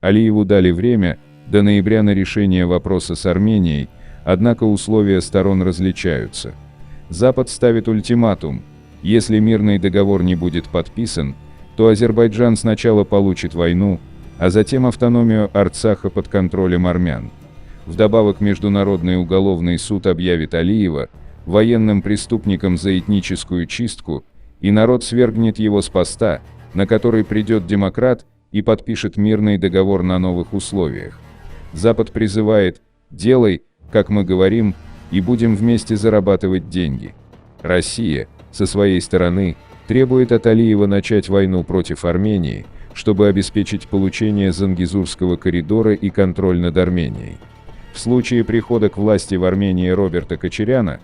Алиеву дали время до ноября на решение вопроса с Арменией, однако условия сторон различаются. Запад ставит ультиматум: если мирный договор не будет подписан, то Азербайджан сначала получит войну, а затем автономию Арцаха под контролем армян. Вдобавок, Международный уголовный суд объявит Алиева военным преступником за этническую чистку, и народ свергнет его с поста, на который придет демократ и подпишет мирный договор на новых условиях. Запад призывает: делай, как мы говорим, и будем вместе зарабатывать деньги. Россия, со своей стороны, требует от Алиева начать войну против Армении, чтобы обеспечить получение Зангезурского коридора и контроль над Арменией. В случае прихода к власти в Армении Роберта Кочаряна,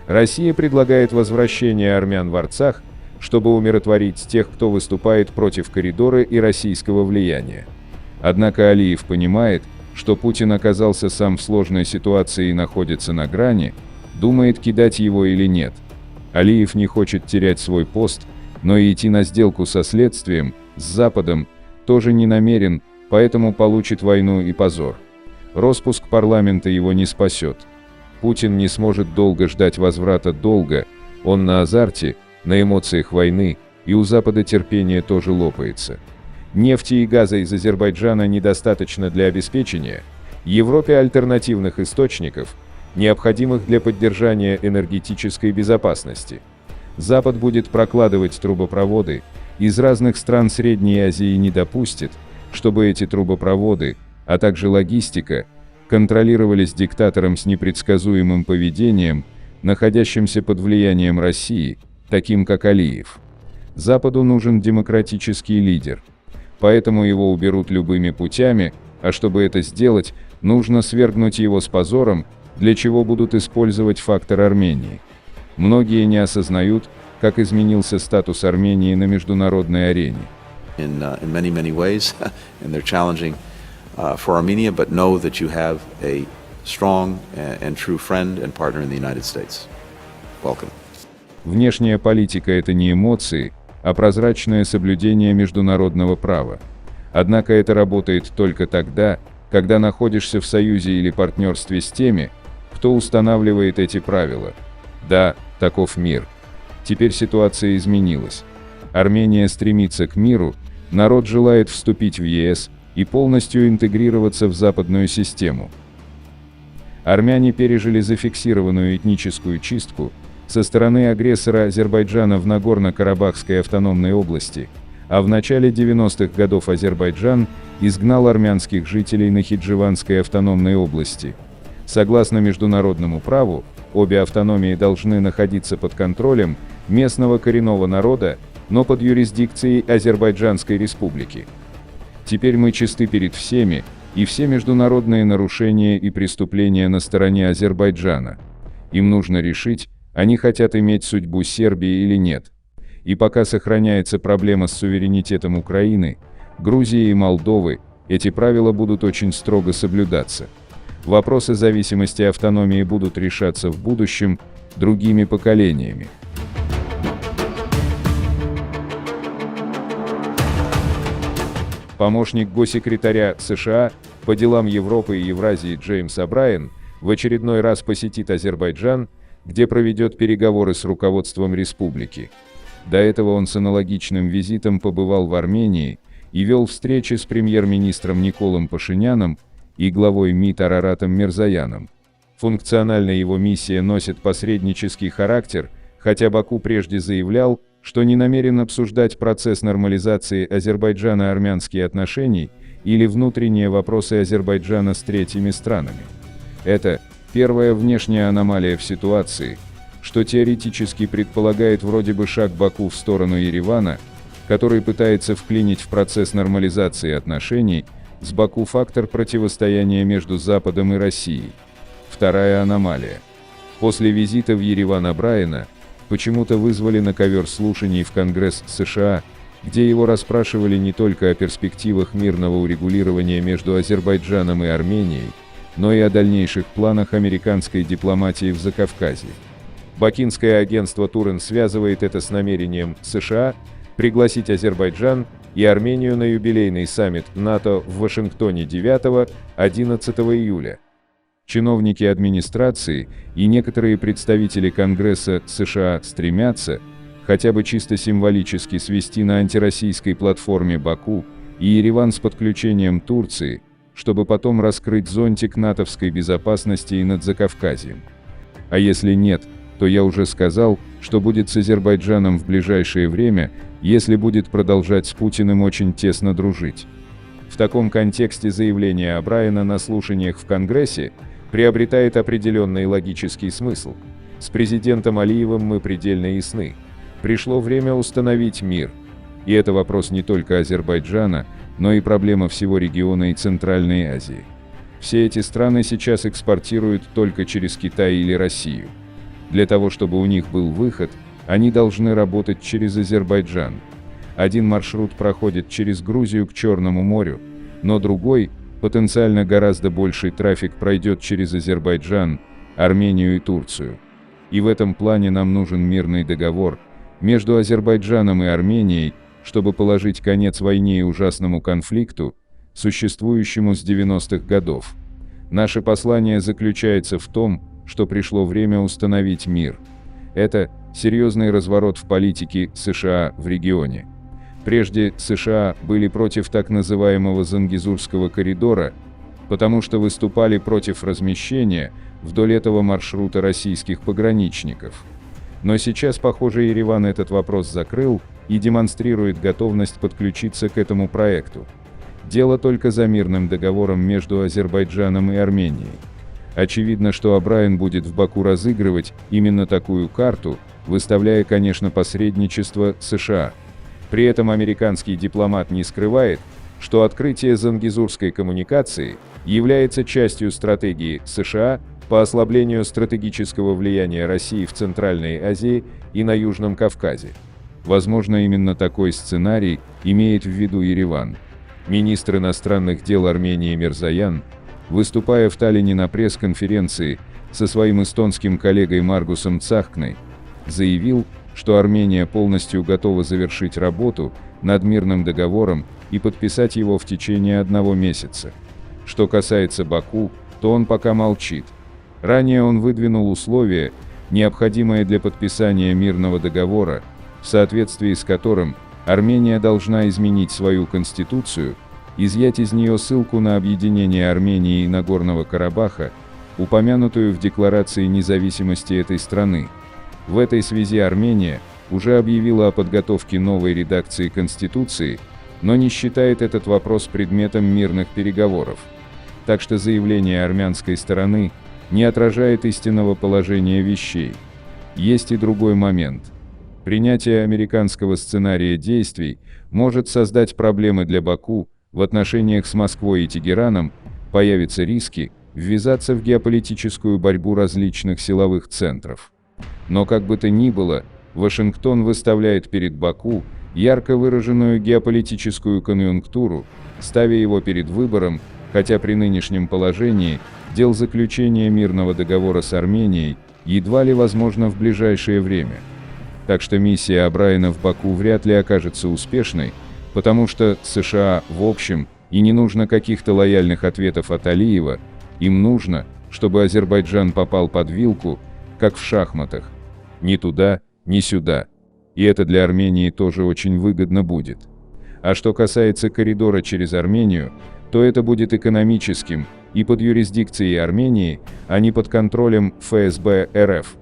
Россия предлагает возвращение армян в Арцах, чтобы умиротворить тех, кто выступает против коридора и российского влияния. Однако Алиев понимает, что Путин оказался сам в сложной ситуации и находится на грани, думает, кидать его или нет. Алиев не хочет терять свой пост, но и идти на сделку со следствием, с Западом, тоже не намерен, поэтому получит войну и позор. Роспуск парламента его не спасет. Путин не сможет долго ждать возврата долга, он на азарте, на эмоциях войны, и у Запада терпение тоже лопается. Нефти и газа из Азербайджана недостаточно для обеспечения Европе альтернативных источников, необходимых для поддержания энергетической безопасности. Запад будет прокладывать трубопроводы из разных стран Средней Азии и не допустит, чтобы эти трубопроводы, а также логистика, контролировались диктатором с непредсказуемым поведением, находящимся под влиянием России, таким как Алиев. Западу нужен демократический лидер, поэтому его уберут любыми путями, а чтобы это сделать, нужно свергнуть его с позором, для чего будут использовать фактор Армении. Многие не осознают, как изменился статус Армении на международной арене. In many ways, and they're challenging for Armenia, but know that you have a strong and true friend and partner in the United States. Welcome. Внешняя политика – это не эмоции, а прозрачное соблюдение международного права. Однако это работает только тогда, когда находишься в союзе или партнерстве с теми, кто устанавливает эти правила. Да, таков мир. Теперь ситуация изменилась. Армения стремится к миру, народ желает вступить в ЕС и полностью интегрироваться в западную систему. Армяне пережили зафиксированную этническую чистку со стороны агрессора Азербайджана в Нагорно-Карабахской автономной области, а в начале 90-х годов Азербайджан изгнал армянских жителей Нахичеванской автономной области. Согласно международному праву, обе автономии должны находиться под контролем местного коренного народа, но под юрисдикцией Азербайджанской республики. Теперь мы чисты перед всеми, и все международные нарушения и преступления на стороне Азербайджана. Им нужно решить, они хотят иметь судьбу Сербии или нет. И пока сохраняется проблема с суверенитетом Украины, Грузии и Молдовы, эти правила будут очень строго соблюдаться. Вопросы зависимости и автономии будут решаться в будущем другими поколениями. Помощник госсекретаря США по делам Европы и Евразии Джеймс О'Брайен в очередной раз посетит Азербайджан, где проведет переговоры с руководством республики. До этого он с аналогичным визитом побывал в Армении и вел встречи с премьер-министром Николом Пашиняном и главой МИД Араратом Мирзояном. Функционально его миссия носит посреднический характер, хотя Баку прежде заявлял, что не намерен обсуждать процесс нормализации Азербайджано-армянских отношений или внутренние вопросы Азербайджана с третьими странами. Это первая внешняя аномалия в ситуации, что теоретически предполагает вроде бы шаг Баку в сторону Еревана, который пытается вклинить в процесс нормализации отношений с Баку фактор противостояния между Западом и Россией. Вторая аномалия. После визита в Ереван О'Брайена почему-то вызвали на ковер слушаний в Конгресс США, где его расспрашивали не только о перспективах мирного урегулирования между Азербайджаном и Арменией, но и о дальнейших планах американской дипломатии в Закавказье. Бакинское агентство Турен связывает это с намерением США пригласить Азербайджан и Армению на юбилейный саммит НАТО в Вашингтоне 9-11 июля. Чиновники администрации и некоторые представители Конгресса США стремятся хотя бы чисто символически свести на антироссийской платформе Баку и Ереван с подключением Турции, чтобы потом раскрыть зонтик натовской безопасности и над Закавказьем. А если нет, то я уже сказал, что будет с Азербайджаном в ближайшее время, если будет продолжать с Путиным очень тесно дружить. В таком контексте заявление О'Брайена на слушаниях в Конгрессе приобретает определенный логический смысл. С президентом Алиевым мы предельно ясны. Пришло время установить мир. И это вопрос не только Азербайджана, но и проблема всего региона и Центральной Азии. Все эти страны сейчас экспортируют только через Китай или Россию. Для того, чтобы у них был выход, они должны работать через Азербайджан. Один маршрут проходит через Грузию к Черному морю, но другой, потенциально гораздо больший трафик пройдет через Азербайджан, Армению и Турцию. И в этом плане нам нужен мирный договор между Азербайджаном и Арменией, чтобы положить конец войне и ужасному конфликту, существующему с 90-х годов. Наше послание заключается в том, что пришло время установить мир. Это серьезный разворот в политике США в регионе. Прежде США были против так называемого Зангезурского коридора, потому что выступали против размещения вдоль этого маршрута российских пограничников. Но сейчас, похоже, Ереван этот вопрос закрыл и демонстрирует готовность подключиться к этому проекту. Дело только за мирным договором между Азербайджаном и Арменией. Очевидно, что О'Брайен будет в Баку разыгрывать именно такую карту, выставляя, конечно, посредничество США. При этом американский дипломат не скрывает, что открытие Зангезурской коммуникации является частью стратегии США по ослаблению стратегического влияния России в Центральной Азии и на Южном Кавказе. Возможно, именно такой сценарий имеет в виду Ереван. Министр иностранных дел Армении Мирзоян, выступая в Таллине на пресс-конференции со своим эстонским коллегой Маргусом Цахкной, заявил, что Армения полностью готова завершить работу над мирным договором и подписать его в течение 1 месяца. Что касается Баку, то он пока молчит. Ранее он выдвинул условия, необходимые для подписания мирного договора, в соответствии с которым Армения должна изменить свою конституцию, изъять из нее ссылку на объединение Армении и Нагорного Карабаха, упомянутую в Декларации независимости этой страны. В этой связи Армения уже объявила о подготовке новой редакции Конституции, но не считает этот вопрос предметом мирных переговоров. Так что заявление армянской стороны не отражает истинного положения вещей. Есть и другой момент. Принятие американского сценария действий может создать проблемы для Баку в отношениях с Москвой и Тегераном, появятся риски ввязаться в геополитическую борьбу различных силовых центров. Но как бы то ни было, Вашингтон выставляет перед Баку ярко выраженную геополитическую конъюнктуру, ставя его перед выбором, хотя при нынешнем положении дел заключения мирного договора с Арменией едва ли возможно в ближайшее время. Так что миссия О'Брайена в Баку вряд ли окажется успешной, потому что США, в общем, и не нужно каких-то лояльных ответов от Алиева, им нужно, чтобы Азербайджан попал под вилку, как в шахматах. Ни туда, ни сюда. И это для Армении тоже очень выгодно будет. А что касается коридора через Армению, то это будет экономическим и под юрисдикцией Армении, а не под контролем ФСБ РФ.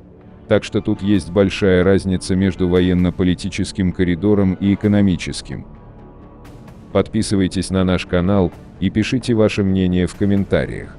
Так что тут есть большая разница между военно-политическим коридором и экономическим. Подписывайтесь на наш канал и пишите ваше мнение в комментариях.